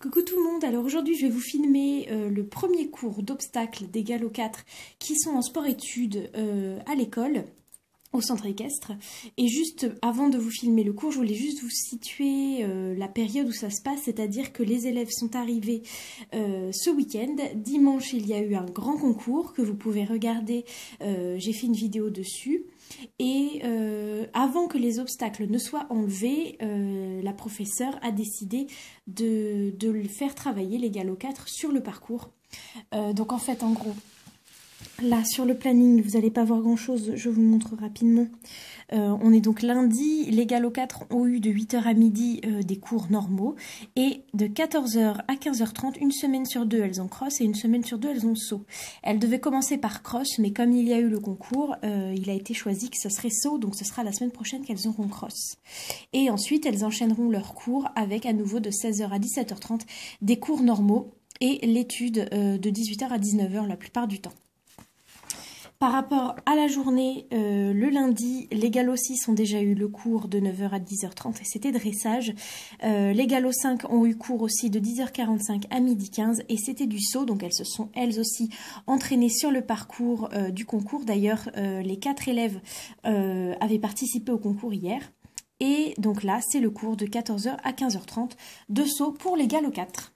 Coucou tout le monde, alors aujourd'hui je vais vous filmer le premier cours d'obstacles des Gallo 4 qui sont en sport-études à l'école, au centre équestre. Et juste avant de vous filmer le cours, je voulais juste vous situer la période où ça se passe, c'est-à-dire que les élèves sont arrivés ce week-end. Dimanche, il y a eu un grand concours que vous pouvez regarder, j'ai fait une vidéo dessus. Et avant que les obstacles ne soient enlevés, la professeure a décidé de faire travailler les Gallo 4 sur le parcours. Donc en fait, en gros, là sur le planning, vous n'allez pas voir grand chose, je vous montre rapidement. On est donc lundi, les Gallo 4 ont eu de 8h à midi des cours normaux et de 14h à 15h30, une semaine sur deux elles ont cross et une semaine sur deux elles ont saut. Elles devaient commencer par cross, mais comme il y a eu le concours, il a été choisi que ce serait saut, donc ce sera la semaine prochaine qu'elles auront cross. Et ensuite elles enchaîneront leurs cours avec à nouveau de 16h à 17h30 des cours normaux et l'étude de 18h à 19h la plupart du temps. Par rapport à la journée, le lundi, les Gallo 6 ont déjà eu le cours de 9h à 10h30 et c'était dressage. Les Gallo 5 ont eu cours aussi de 10h45 à 12h15 et c'était du saut. Donc elles se sont elles aussi entraînées sur le parcours du concours. D'ailleurs, les 4 élèves avaient participé au concours hier. Et donc là, c'est le cours de 14h à 15h30 de saut pour les Gallo 4.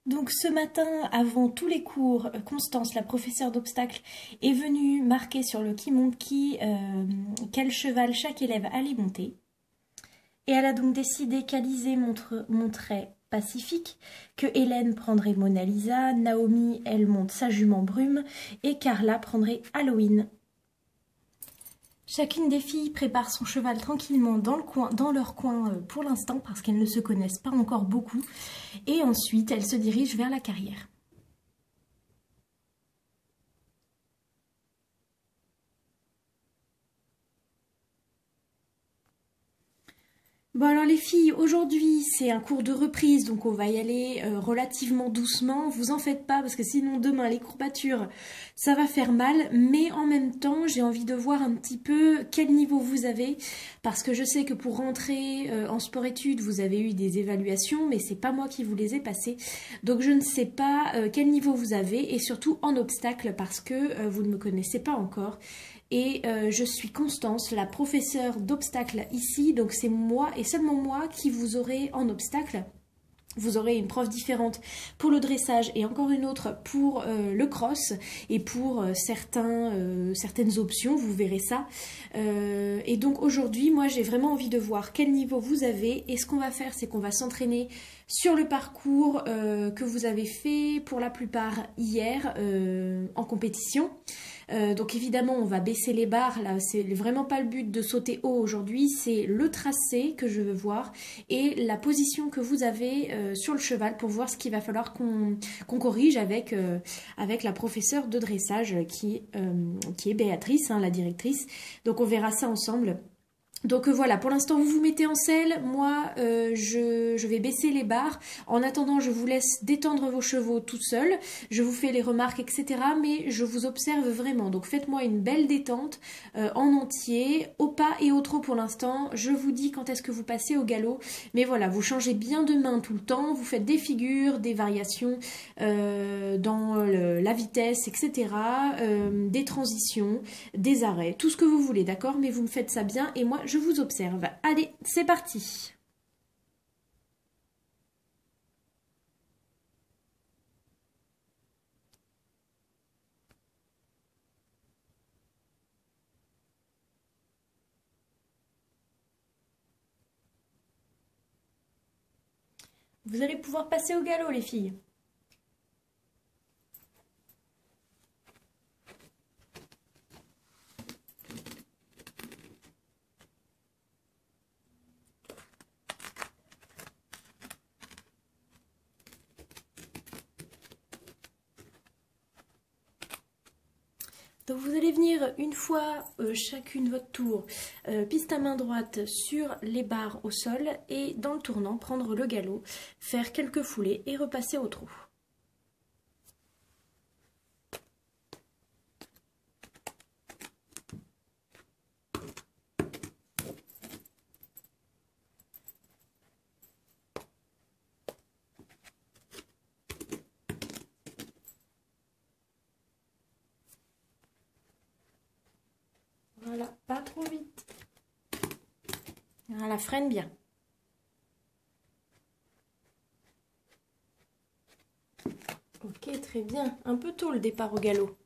Donc ce matin, avant tous les cours, Constance, la professeure d'obstacles, est venue marquer sur le qui monte qui quel cheval chaque élève allait monter. Et elle a donc décidé qu'Alizé monterait Pacifique, que Hélène prendrait Mona Lisa, Naomi, elle monte sa jument Brume, et Carla prendrait Halloween. Chacune des filles prépare son cheval tranquillement dans leur coin pour l'instant parce qu'elles ne se connaissent pas encore beaucoup. Et ensuite, elles se dirigent vers la carrière. Bon alors les filles, aujourd'hui c'est un cours de reprise, donc on va y aller relativement doucement. Vous en faites pas parce que sinon demain les courbatures ça va faire mal. Mais en même temps j'ai envie de voir un petit peu quel niveau vous avez. Parce que je sais que pour rentrer en sport-études vous avez eu des évaluations, mais c'est pas moi qui vous les ai passées. Donc je ne sais pas quel niveau vous avez et surtout en obstacle parce que vous ne me connaissez pas encore. Et je suis Constance, la professeure d'obstacles ici, donc c'est moi et seulement moi qui vous aurez en obstacle. Vous aurez une prof différente pour le dressage et encore une autre pour le cross et pour certaines options, vous verrez ça. Et donc aujourd'hui, moi j'ai vraiment envie de voir quel niveau vous avez et ce qu'on va faire, c'est qu'on va s'entraîner sur le parcours que vous avez fait pour la plupart hier en compétition. Donc évidemment on va baisser les barres, là c'est vraiment pas le but de sauter haut aujourd'hui, c'est le tracé que je veux voir et la position que vous avez sur le cheval pour voir ce qu'il va falloir qu'on corrige avec la professeure de dressage qui est Béatrice, hein, la directrice. Donc on verra ça ensemble. Donc voilà, pour l'instant vous vous mettez en selle, moi je vais baisser les barres. En attendant, je vous laisse détendre vos chevaux tout seul, je vous fais les remarques, etc. Mais je vous observe vraiment, donc faites-moi une belle détente en entier, au pas et au trot pour l'instant. Je vous dis quand est-ce que vous passez au galop, mais voilà, vous changez bien de main tout le temps, vous faites des figures, des variations dans la vitesse, etc. Des transitions, des arrêts, tout ce que vous voulez, d'accord? Mais vous me faites ça bien et moi je vous observe. Allez, c'est parti. Vous allez pouvoir passer au galop, les filles. Donc vous allez venir une fois chacune votre tour, piste à main droite sur les barres au sol et dans le tournant prendre le galop, faire quelques foulées et repasser au trot. trop vite. Voilà, freine bien. Ok, très bien. Un peu tôt le départ au galop.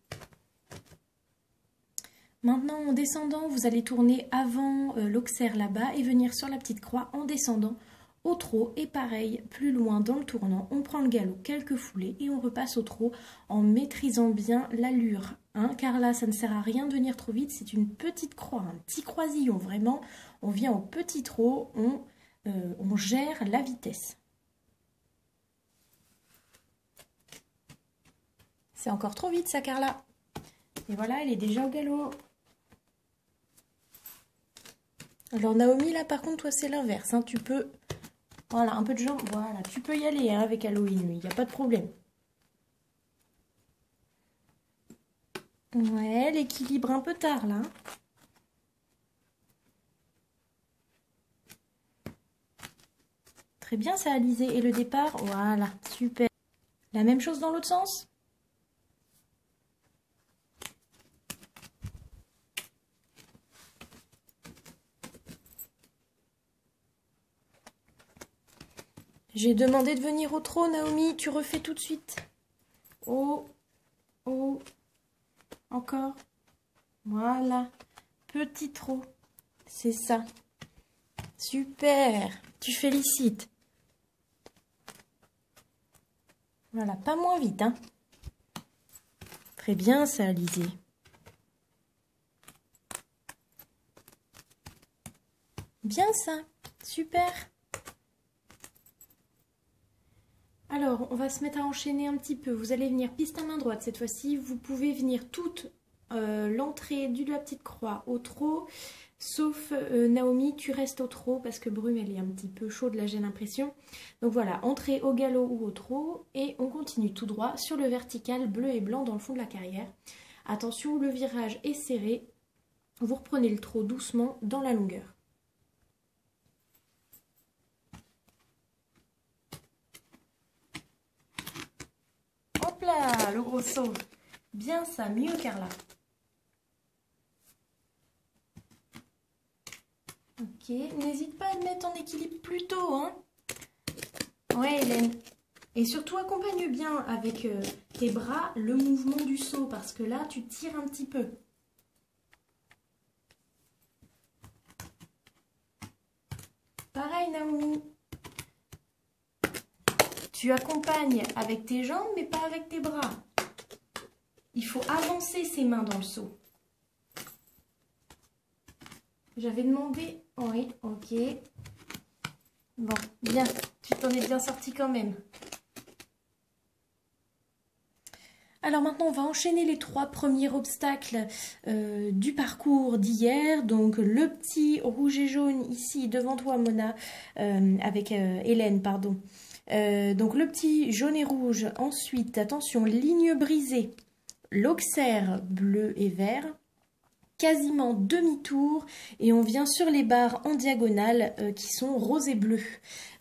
Maintenant, en descendant, vous allez tourner avant l'auxerre là-bas et venir sur la petite croix en descendant au trot. Et pareil, plus loin dans le tournant, on prend le galop, quelques foulées et on repasse au trot en maîtrisant bien l'allure. Hein, car là, ça ne sert à rien de venir trop vite, c'est une petite croix, un petit croisillon vraiment. On vient au petit trot, on gère la vitesse. C'est encore trop vite ça, Carla. Et voilà, elle est déjà au galop. Alors Naomi, là par contre, toi c'est l'inverse. Hein, tu peux, voilà, un peu de jambes, voilà, tu peux y aller hein, avec Halloween, il n'y a pas de problème. Ouais, l'équilibre un peu tard là. Très bien ça, Alizé. Et le départ, voilà, super. La même chose dans l'autre sens? J'ai demandé de venir au trot, Naomi, tu refais tout de suite. Oh, oh, encore. Voilà, petit trot, c'est ça. Super, tu félicites. Voilà, pas moins vite, hein. Très bien ça, Alizé. Bien ça, super. Alors, on va se mettre à enchaîner un petit peu. Vous allez venir piste à main droite cette fois-ci. Vous pouvez venir toute l'entrée de la petite croix au trot. Sauf Naomi, tu restes au trot parce que Brume, elle est un petit peu chaude, là j'ai l'impression. Donc voilà, entrée au galop ou au trot. Et on continue tout droit sur le vertical bleu et blanc dans le fond de la carrière. Attention, le virage est serré. Vous reprenez le trot doucement dans la longueur. Hop là, le gros saut. Bien ça, mieux Carla. Ok, n'hésite pas à le mettre en équilibre plus tôt, hein. Ouais, Hélène. Et surtout, accompagne bien avec tes bras le mouvement du saut, parce que là, tu tires un petit peu. Pareil, Naomi. Tu accompagnes avec tes jambes, mais pas avec tes bras. Il faut avancer ses mains dans le saut. J'avais demandé... Oui, ok. Bon, bien. Tu t'en es bien sorti quand même. Alors maintenant, on va enchaîner les 3 premiers obstacles du parcours d'hier. Donc le petit rouge et jaune ici devant toi, Mona, avec Hélène, pardon. Donc le petit jaune et rouge. Ensuite, attention, ligne brisée. L'auxerre bleu et vert. Quasiment demi-tour et on vient sur les barres en diagonale qui sont rose et bleu.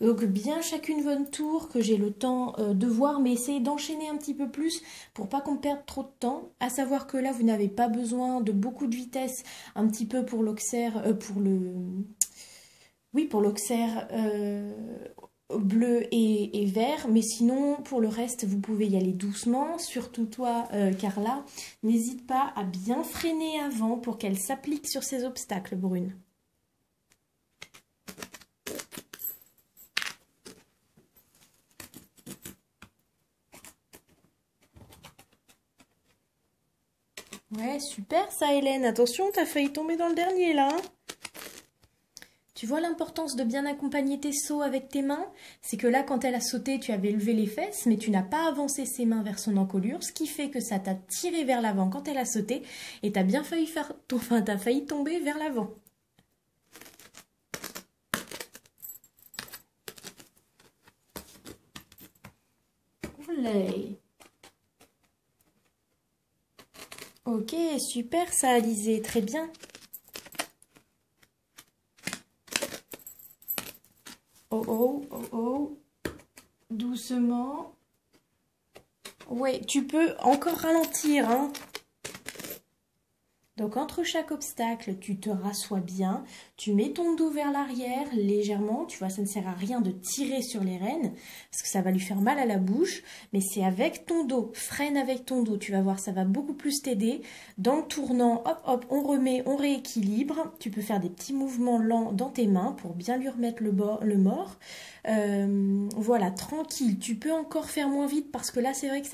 Donc bien chacune votre tour que j'ai le temps de voir, mais essayez d'enchaîner un petit peu plus pour pas qu'on perde trop de temps. À savoir que là vous n'avez pas besoin de beaucoup de vitesse, un petit peu pour l'auxerre, pour l'auxerre bleu et vert, mais sinon pour le reste vous pouvez y aller doucement, surtout toi Carla, n'hésite pas à bien freiner avant pour qu'elle s'applique sur ces obstacles brunes. Ouais, super ça Hélène, attention t'as failli tomber dans le dernier là. Tu vois l'importance de bien accompagner tes sauts avec tes mains? C'est que là, quand elle a sauté, tu avais levé les fesses, mais tu n'as pas avancé ses mains vers son encolure, ce qui fait que ça t'a tiré vers l'avant quand elle a sauté, et t'as bien failli t'as failli tomber vers l'avant. Oulay. Ok, super ça, Alizé, très bien. Oh oh, oh oh, doucement. Ouais, tu peux encore ralentir, hein. Donc entre chaque obstacle, tu te rassois bien, tu mets ton dos vers l'arrière légèrement, tu vois, ça ne sert à rien de tirer sur les rênes parce que ça va lui faire mal à la bouche, mais c'est avec ton dos, freine avec ton dos, tu vas voir, ça va beaucoup plus t'aider. Dans le tournant, hop hop, on remet, on rééquilibre, tu peux faire des petits mouvements lents dans tes mains pour bien lui remettre le mort. Voilà, tranquille, tu peux encore faire moins vite parce que là c'est vrai que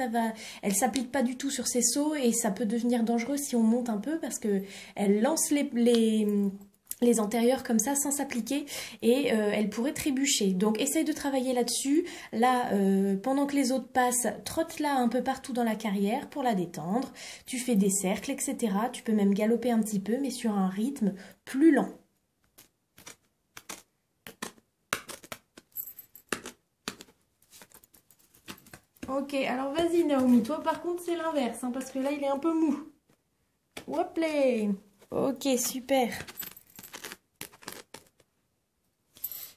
elle s'applique pas du tout sur ses sauts et ça peut devenir dangereux si on monte un peu parce que elle lance les antérieurs comme ça sans s'appliquer et elle pourrait trébucher. Donc essaye de travailler là-dessus. Là, pendant que les autres passent, trotte-la un peu partout dans la carrière pour la détendre. Tu fais des cercles, etc. Tu peux même galoper un petit peu mais sur un rythme plus lent. Ok, alors vas-y Naomi, toi par contre c'est l'inverse, hein, parce que là il est un peu mou. Hop là. Ok, super.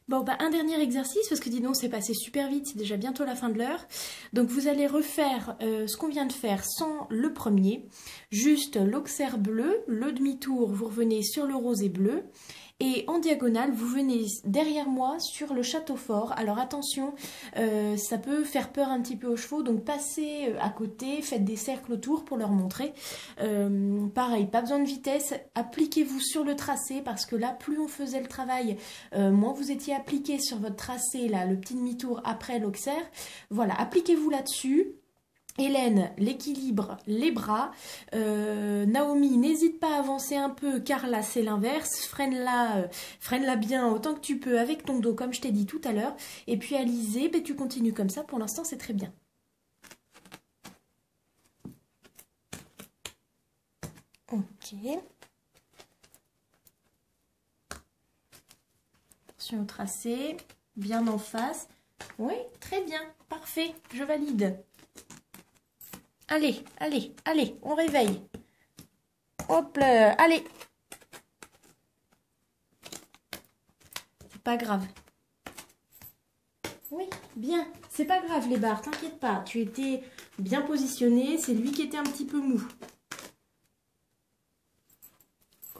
Bon, bah un dernier exercice, parce que dis donc c'est passé super vite, c'est déjà bientôt la fin de l'heure. Donc vous allez refaire ce qu'on vient de faire sans le premier. Juste l'auxerre bleu, le demi-tour, vous revenez sur le rosé bleu. Et en diagonale, vous venez derrière moi sur le château fort. Alors attention, ça peut faire peur un petit peu aux chevaux, donc passez à côté, faites des cercles autour pour leur montrer. Pareil, pas besoin de vitesse, appliquez-vous sur le tracé parce que là, plus on faisait le travail, moins vous étiez appliqué sur votre tracé, là, le petit demi-tour après l'auxerre. Voilà, appliquez-vous là-dessus. Hélène, l'équilibre, les bras. Naomi, n'hésite pas à avancer un peu car là c'est l'inverse. Freine-la bien autant que tu peux avec ton dos comme je t'ai dit tout à l'heure. Et puis Alizé, ben, tu continues comme ça. Pour l'instant c'est très bien. Ok. Attention au tracé. Bien en face. Oui, très bien. Parfait. Je valide. Allez, allez, allez, on réveille. Hop là, allez. C'est pas grave. Oui, bien. C'est pas grave les barres, t'inquiète pas. Tu étais bien positionné, c'est lui qui était un petit peu mou.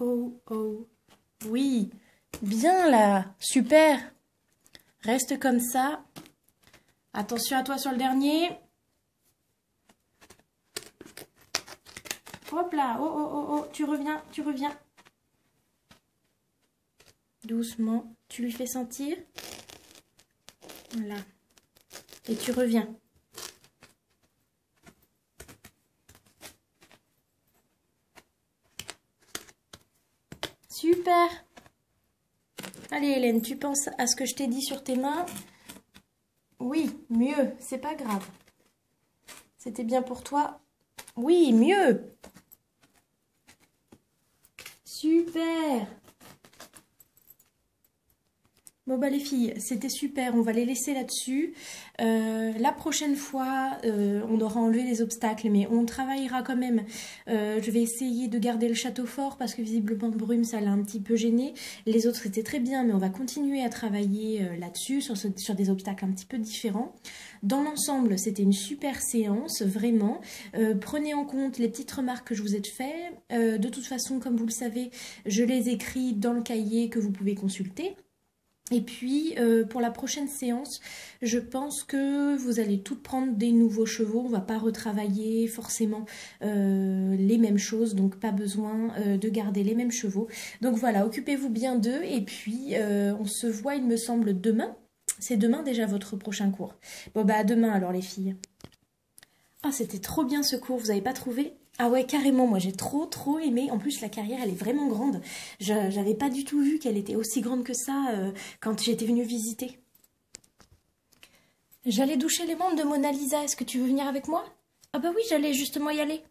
Oh, oh. Oui, bien là, super. Reste comme ça. Attention à toi sur le dernier. Hop là, oh, oh, oh, oh, tu reviens, tu reviens. Doucement, tu lui fais sentir. Voilà. Et tu reviens. Super. Allez Hélène, tu penses à ce que je t'ai dit sur tes mains? Oui, mieux, c'est pas grave. C'était bien pour toi? Oui, mieux. Super. Bon bah les filles, c'était super, on va les laisser là-dessus. La prochaine fois, on aura enlevé les obstacles, mais on travaillera quand même. Je vais essayer de garder le château fort parce que visiblement Brume, ça l'a un petit peu gêné. Les autres étaient très bien, mais on va continuer à travailler là-dessus, sur des obstacles un petit peu différents. Dans l'ensemble, c'était une super séance, vraiment. Prenez en compte les petites remarques que je vous ai faites. De toute façon, comme vous le savez, je les écris dans le cahier que vous pouvez consulter. Et puis, pour la prochaine séance, je pense que vous allez toutes prendre des nouveaux chevaux. On ne va pas retravailler forcément les mêmes choses, donc pas besoin de garder les mêmes chevaux. Donc voilà, occupez-vous bien d'eux et puis on se voit, il me semble, demain. C'est demain déjà votre prochain cours. Bon bah à demain alors les filles. Ah, c'était trop bien ce cours, vous n'avez pas trouvé? Ah ouais, carrément, moi j'ai trop aimé. En plus, la carrière, elle est vraiment grande. J'avais pas du tout vu qu'elle était aussi grande que ça quand j'étais venue visiter. J'allais doucher les membres de Mona Lisa. Est-ce que tu veux venir avec moi? Ah bah oui, j'allais justement y aller.